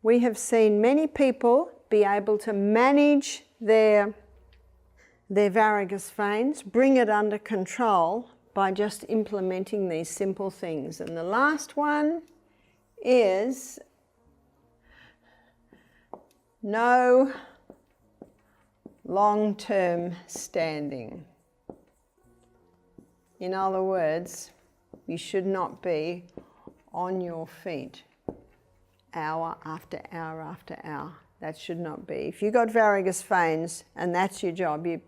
We have seen many people be able to manage their varicose veins, bring it under control by just implementing these simple things. And the last one is no long-term standing. In other words, you should not be on your feet hour after hour after hour. That should not be. If you've got varicose veins and that's your job, you've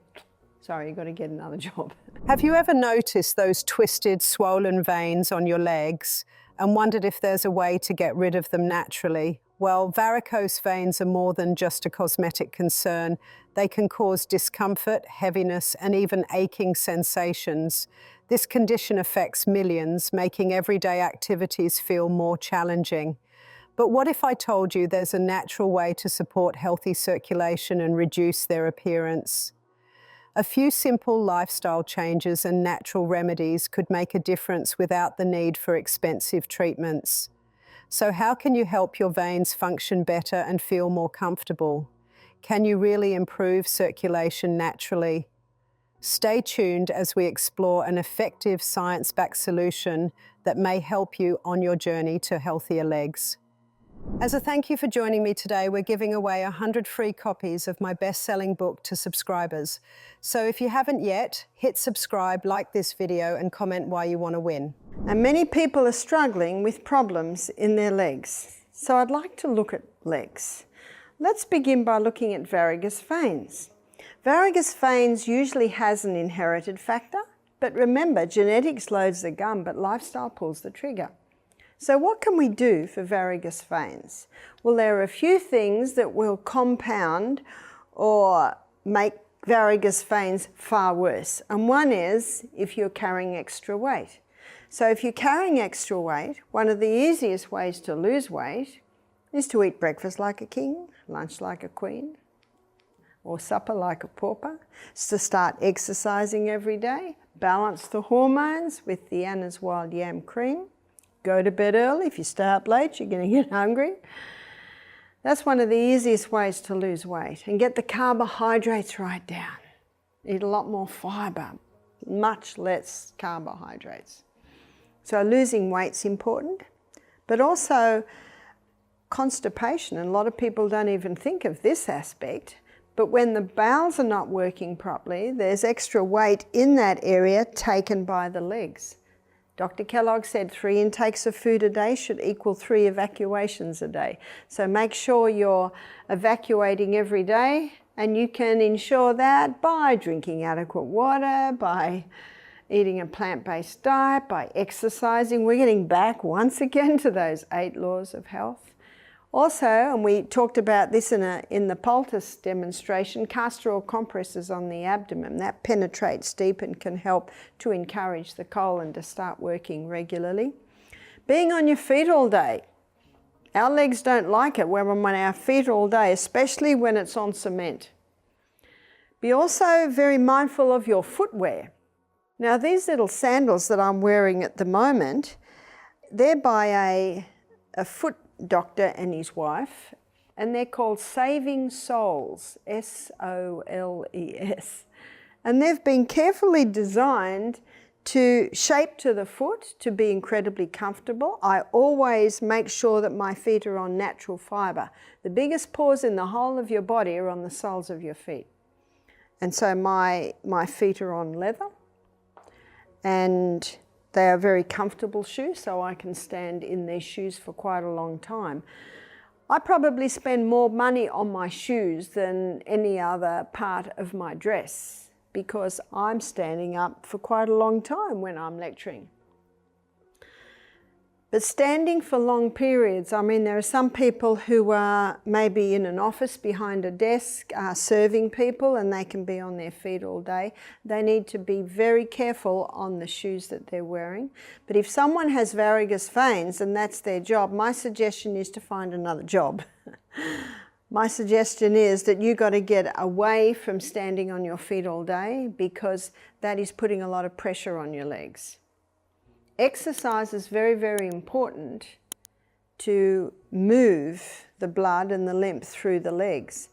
got to get another job. Have you ever noticed those twisted, swollen veins on your legs and wondered if there's a way to get rid of them naturally? Well, varicose veins are more than just a cosmetic concern. They can cause discomfort, heaviness, and even aching sensations. This condition affects millions, making everyday activities feel more challenging. But what if I told you there's a natural way to support healthy circulation and reduce their appearance? A few simple lifestyle changes and natural remedies could make a difference without the need for expensive treatments. So how can you help your veins function better and feel more comfortable? Can you really improve circulation naturally? Stay tuned as we explore an effective science-backed solution that may help you on your journey to healthier legs. As a thank you for joining me today, we're giving away 100 free copies of my best-selling book to subscribers. So if you haven't yet, hit subscribe, like this video, and comment why you want to win. And many people are struggling with problems in their legs. So I'd like to look at legs. Let's begin by looking at varicose veins. Varicose veins usually has an inherited factor, but remember, genetics loads the gun, but lifestyle pulls the trigger. So what can we do for varicose veins? Well, there are a few things that will compound or make varicose veins far worse. And one is if you're carrying extra weight. So if you're carrying extra weight, one of the easiest ways to lose weight is to eat breakfast like a king, lunch like a queen, or supper like a pauper. It's to start exercising every day, balance the hormones with the Anna's Wild Yam Cream. Go to bed early. If you stay up late, you're going to get hungry. That's one of the easiest ways to lose weight. And get the carbohydrates right down. Eat a lot more fibre, much less carbohydrates. So losing weight's important, but also constipation. And a lot of people don't even think of this aspect. But when the bowels are not working properly, there's extra weight in that area taken by the legs. Dr. Kellogg said 3 intakes of food a day should equal 3 evacuations a day. So make sure you're evacuating every day, and you can ensure that by drinking adequate water, by eating a plant-based diet, by exercising. We're getting back once again to those 8 laws of health. Also, and we talked about this in the poultice demonstration, castor oil compresses on the abdomen. That penetrates deep and can help to encourage the colon to start working regularly. Being on your feet all day. Our legs don't like it when we're on our feet all day, especially when it's on cement. Be also very mindful of your footwear. Now, these little sandals that I'm wearing at the moment, they're by a foot doctor and his wife, and they're called Saving Soles, S-O-L-E-S. And they've been carefully designed to shape to the foot to be incredibly comfortable. I always make sure that my feet are on natural fibre. The biggest pores in the whole of your body are on the soles of your feet. And so my feet are on leather, and they are very comfortable shoes, so I can stand in these shoes for quite a long time. I probably spend more money on my shoes than any other part of my dress because I'm standing up for quite a long time when I'm lecturing. But standing for long periods, I mean, there are some people who are maybe in an office behind a desk serving people, and they can be on their feet all day. They need to be very careful on the shoes that they're wearing. But if someone has varicose veins and that's their job, my suggestion is to find another job. My suggestion is that you've got to get away from standing on your feet all day because that is putting a lot of pressure on your legs. Exercise is very, very important to move the blood and the lymph through the legs.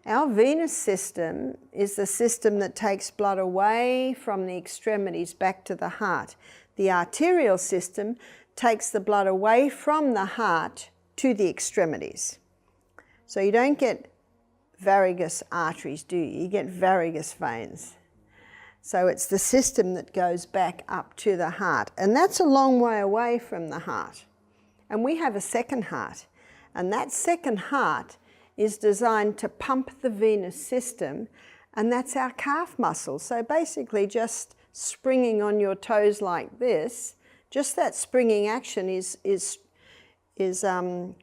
Our venous system is the system that takes blood away from the extremities back to the heart. The arterial system takes the blood away from the heart to the extremities. So you don't get varicose arteries, do you? You get varicose veins. So it's the system that goes back up to the heart. And that's a long way away from the heart. And we have a second heart. And that second heart is designed to pump the venous system, and that's our calf muscle. So basically just springing on your toes like this, just that springing action is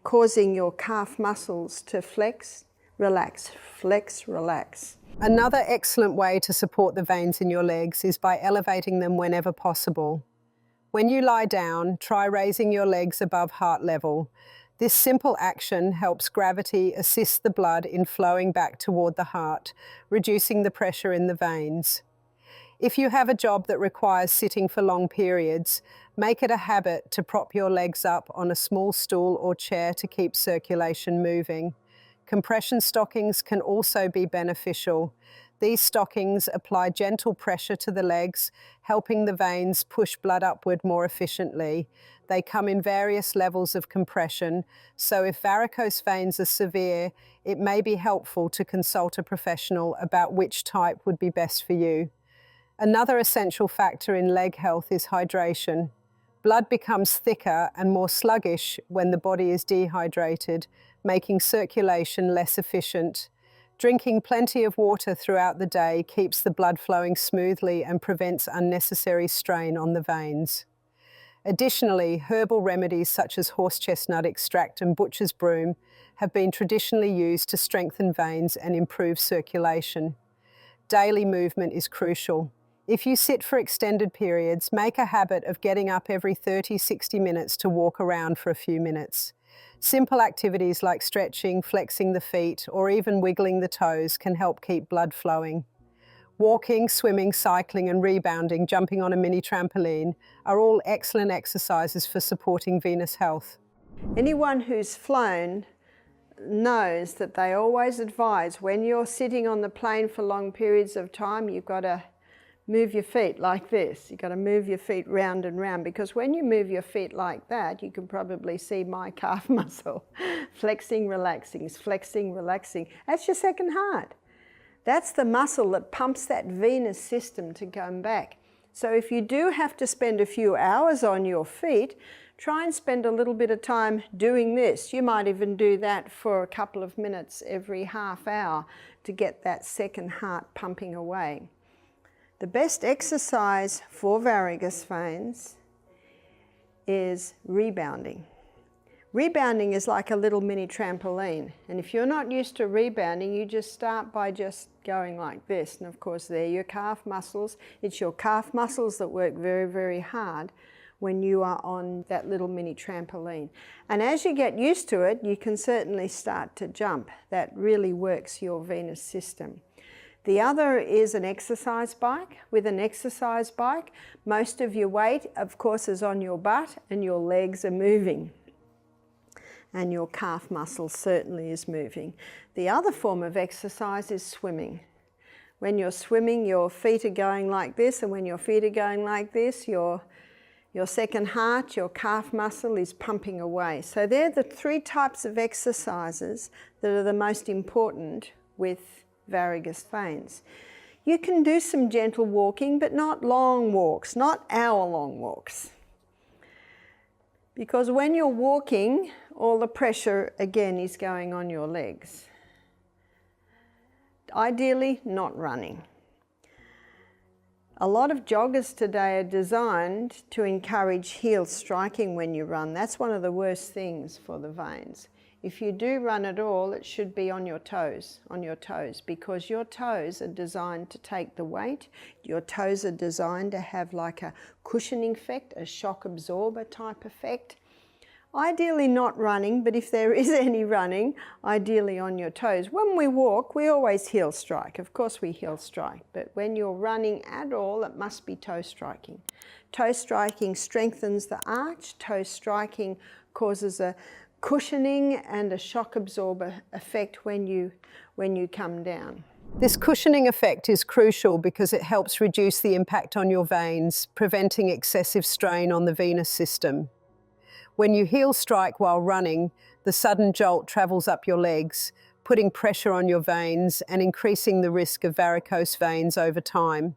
causing your calf muscles to flex, relax, flex, relax. Another excellent way to support the veins in your legs is by elevating them whenever possible. When you lie down, try raising your legs above heart level. This simple action helps gravity assist the blood in flowing back toward the heart, reducing the pressure in the veins. If you have a job that requires sitting for long periods, make it a habit to prop your legs up on a small stool or chair to keep circulation moving. Compression stockings can also be beneficial. These stockings apply gentle pressure to the legs, helping the veins push blood upward more efficiently. They come in various levels of compression, so if varicose veins are severe, it may be helpful to consult a professional about which type would be best for you. Another essential factor in leg health is hydration. Blood becomes thicker and more sluggish when the body is dehydrated, making circulation less efficient. Drinking plenty of water throughout the day keeps the blood flowing smoothly and prevents unnecessary strain on the veins. Additionally, herbal remedies such as horse chestnut extract and butcher's broom have been traditionally used to strengthen veins and improve circulation. Daily movement is crucial. If you sit for extended periods, make a habit of getting up every 30-60 minutes to walk around for a few minutes. Simple activities like stretching, flexing the feet, or even wiggling the toes can help keep blood flowing. Walking, swimming, cycling, and rebounding, jumping on a mini trampoline, are all excellent exercises for supporting venous health. Anyone who's flown knows that they always advise when you're sitting on the plane for long periods of time, you've got to move your feet like this. You've got to move your feet round and round, because when you move your feet like that, you can probably see my calf muscle flexing, relaxing, flexing, relaxing. That's your second heart. That's the muscle that pumps that venous system to come back. So if you do have to spend a few hours on your feet, try and spend a little bit of time doing this. You might even do that for a couple of minutes every half hour to get that second heart pumping away. The best exercise for varicose veins is rebounding. Rebounding is like a little mini trampoline, and if you're not used to rebounding, you just start by just going like this, and of course they're your calf muscles. It's your calf muscles that work very, very hard when you are on that little mini trampoline. And as you get used to it, you can certainly start to jump. That really works your venous system. The other is an exercise bike. With an exercise bike, most of your weight, of course, is on your butt and your legs are moving. And your calf muscle certainly is moving. The other form of exercise is swimming. When you're swimming, your feet are going like this, and when your feet are going like this, your second heart, your calf muscle is pumping away. So they're the three types of exercises that are the most important with varicose veins. You can do some gentle walking, but not long walks, not hour-long walks. Because when you're walking, all the pressure, again, is going on your legs. Ideally, not running. A lot of joggers today are designed to encourage heel striking when you run. That's one of the worst things for the veins. If you do run at all, it should be on your toes, because your toes are designed to take the weight. Your toes are designed to have like a cushioning effect, a shock absorber type effect. Ideally not running, but if there is any running, ideally on your toes. When we walk, we always heel strike. Of course we heel strike, but when you're running at all, it must be toe striking. Toe striking strengthens the arch. Toe striking causes a cushioning and a shock absorber effect when you come down. This cushioning effect is crucial because it helps reduce the impact on your veins, preventing excessive strain on the venous system. When you heel strike while running, the sudden jolt travels up your legs, putting pressure on your veins and increasing the risk of varicose veins over time.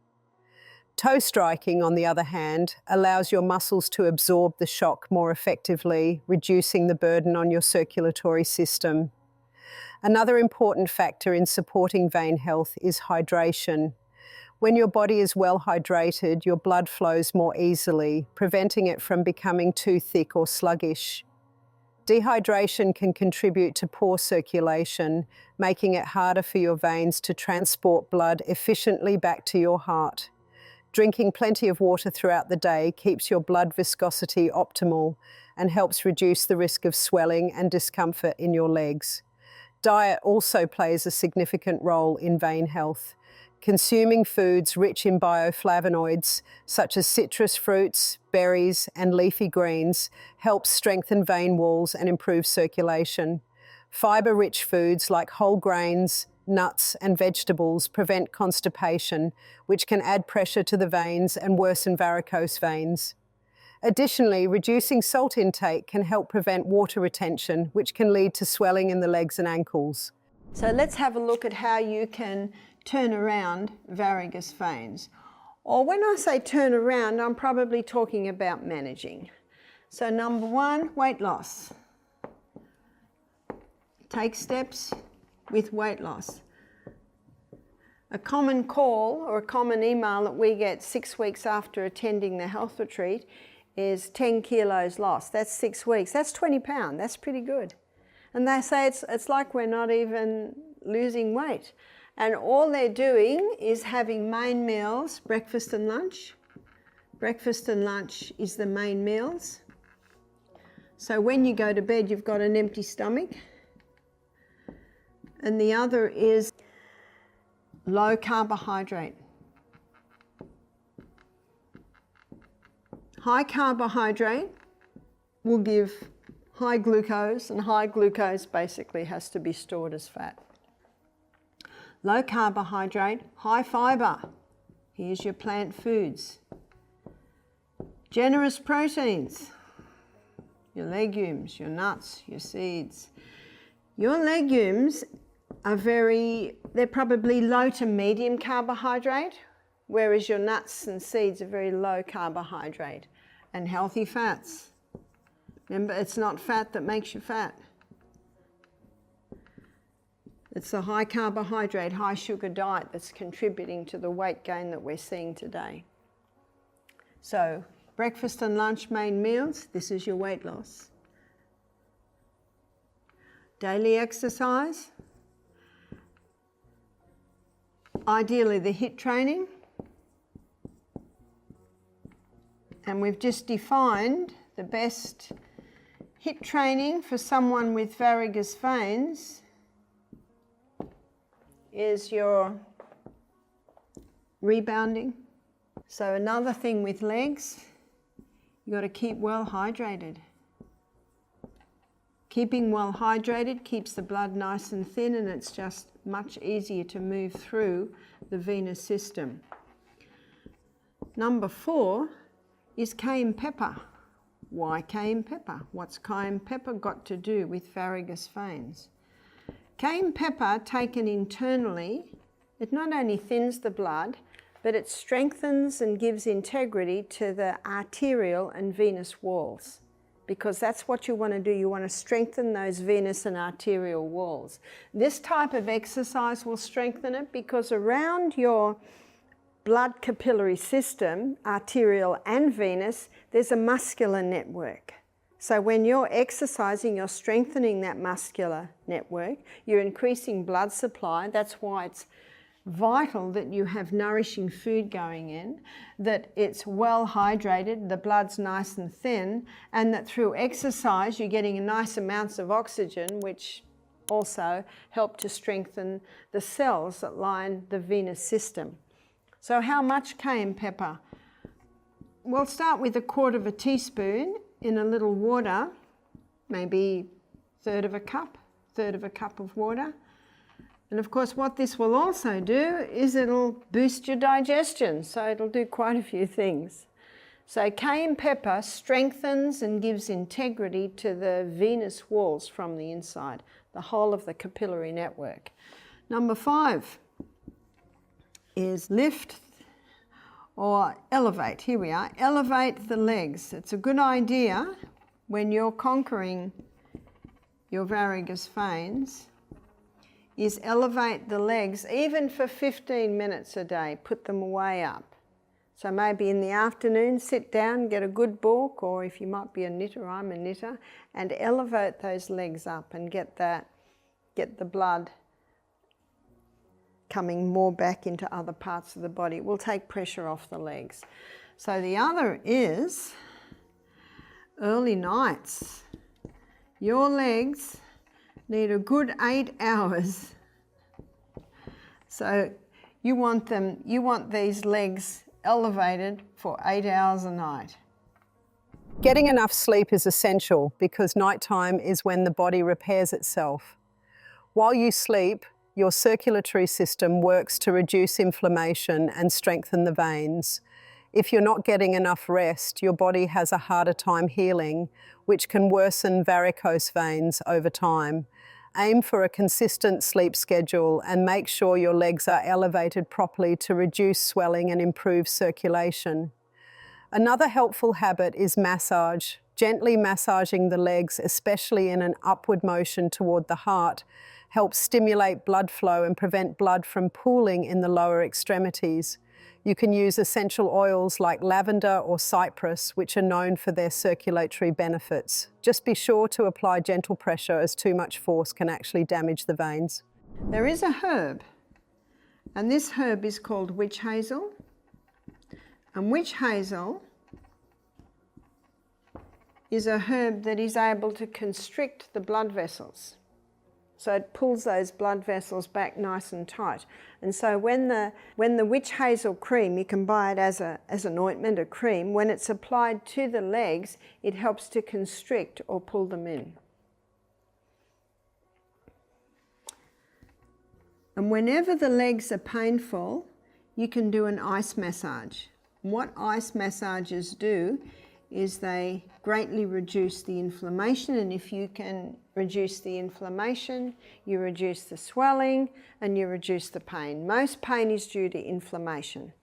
Toe striking, on the other hand, allows your muscles to absorb the shock more effectively, reducing the burden on your circulatory system. Another important factor in supporting vein health is hydration. When your body is well hydrated, your blood flows more easily, preventing it from becoming too thick or sluggish. Dehydration can contribute to poor circulation, making it harder for your veins to transport blood efficiently back to your heart. Drinking plenty of water throughout the day keeps your blood viscosity optimal and helps reduce the risk of swelling and discomfort in your legs. Diet also plays a significant role in vein health. Consuming foods rich in bioflavonoids, such as citrus fruits, berries, and leafy greens, helps strengthen vein walls and improve circulation. Fiber-rich foods like whole grains, nuts, and vegetables prevent constipation, which can add pressure to the veins and worsen varicose veins. Additionally, reducing salt intake can help prevent water retention, which can lead to swelling in the legs and ankles. So let's have a look at how you can turn around varicose veins. Or when I say turn around, I'm probably talking about managing. So number one, weight loss. Take steps with weight loss. A common call or a common email that we get 6 weeks after attending the health retreat is 10 kilos lost. That's 6 weeks. That's 20 pounds. That's pretty good. And they say it's like we're not even losing weight. And all they're doing is having main meals, breakfast and lunch. Breakfast and lunch is the main meals. So when you go to bed, you've got an empty stomach. And the other is low carbohydrate. High carbohydrate will give high glucose, and high glucose basically has to be stored as fat. Low carbohydrate, high fiber. Here's your plant foods. Generous proteins, your legumes, your nuts, your seeds. Your legumes are they're probably low to medium carbohydrate, whereas your nuts and seeds are very low carbohydrate. And healthy fats. Remember, it's not fat that makes you fat. It's the high carbohydrate, high sugar diet that's contributing to the weight gain that we're seeing today. So, breakfast and lunch main meals, this is your weight loss. Daily exercise. Ideally the HIIT training. And we've just defined the best HIIT training for someone with varicose veins is your rebounding. So another thing with legs, you've got to keep well hydrated. Keeping well hydrated keeps the blood nice and thin, and it's just much easier to move through the venous system. Number 4 is cayenne pepper. Why cayenne pepper? What's cayenne pepper got to do with varicose veins? Cayenne pepper taken internally, it not only thins the blood, but it strengthens and gives integrity to the arterial and venous walls, because that's what you want to do. You want to strengthen those venous and arterial walls. This type of exercise will strengthen it because around your blood capillary system, arterial and venous, there's a muscular network. So when you're exercising, you're strengthening that muscular network, you're increasing blood supply. That's why it's vital that you have nourishing food going in, that it's well hydrated, the blood's nice and thin, and that through exercise you're getting nice amounts of oxygen, which also help to strengthen the cells that line the venous system. So how much cayenne pepper? We'll start with 1/4 teaspoon in a little water, maybe third of a cup of water. And of course what this will also do is it'll boost your digestion, so it'll do quite a few things. So cayenne pepper strengthens and gives integrity to the venous walls from the inside, the whole of the capillary network. Number 5 is lift or elevate. Here we are, elevate the legs. It's a good idea when you're conquering your varicose veins is elevate the legs even for 15 minutes a day, put them way up. So maybe in the afternoon, sit down, get a good book, or if you might be a knitter, I'm a knitter, and elevate those legs up and get the blood coming more back into other parts of the body. It will take pressure off the legs. So the other is early nights. Your legs need a good 8 hours. So you want these legs elevated for 8 hours a night. Getting enough sleep is essential because nighttime is when the body repairs itself. While you sleep, your circulatory system works to reduce inflammation and strengthen the veins. If you're not getting enough rest, your body has a harder time healing, which can worsen varicose veins over time. Aim for a consistent sleep schedule and make sure your legs are elevated properly to reduce swelling and improve circulation. Another helpful habit is massage. Gently massaging the legs, especially in an upward motion toward the heart, helps stimulate blood flow and prevent blood from pooling in the lower extremities. You can use essential oils like lavender or cypress, which are known for their circulatory benefits. Just be sure to apply gentle pressure, as too much force can actually damage the veins. There is a herb, and this herb is called witch hazel. And witch hazel is a herb that is able to constrict the blood vessels. So it pulls those blood vessels back nice and tight. And so when the witch hazel cream, you can buy it as an ointment, a cream, when it's applied to the legs, it helps to constrict or pull them in. And whenever the legs are painful, you can do an ice massage. And what ice massages do is they greatly reduce the inflammation, and if you can reduce the inflammation, you reduce the swelling and you reduce the pain. Most pain is due to inflammation.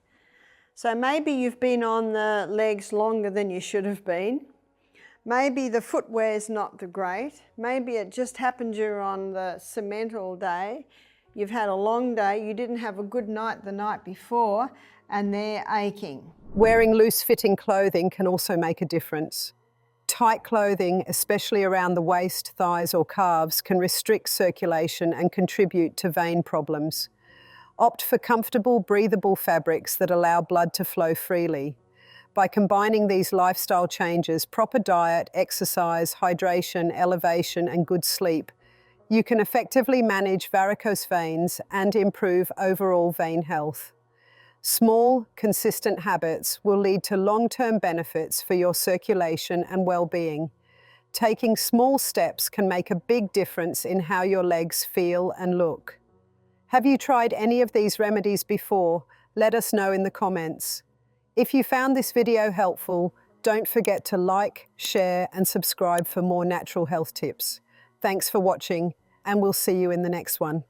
So maybe you've been on the legs longer than you should have been. Maybe the footwear is not the great. Maybe it just happened you're on the cement all day. You've had a long day, you didn't have a good night the night before, and they're aching. Wearing loose-fitting clothing can also make a difference. Tight clothing, especially around the waist, thighs or calves, can restrict circulation and contribute to vein problems. Opt for comfortable, breathable fabrics that allow blood to flow freely. By combining these lifestyle changes, proper diet, exercise, hydration, elevation and good sleep, you can effectively manage varicose veins and improve overall vein health. Small, consistent habits will lead to long-term benefits for your circulation and well-being. Taking small steps can make a big difference in how your legs feel and look. Have you tried any of these remedies before? Let us know in the comments. If you found this video helpful, don't forget to like, share, and subscribe for more natural health tips. Thanks for watching, and we'll see you in the next one.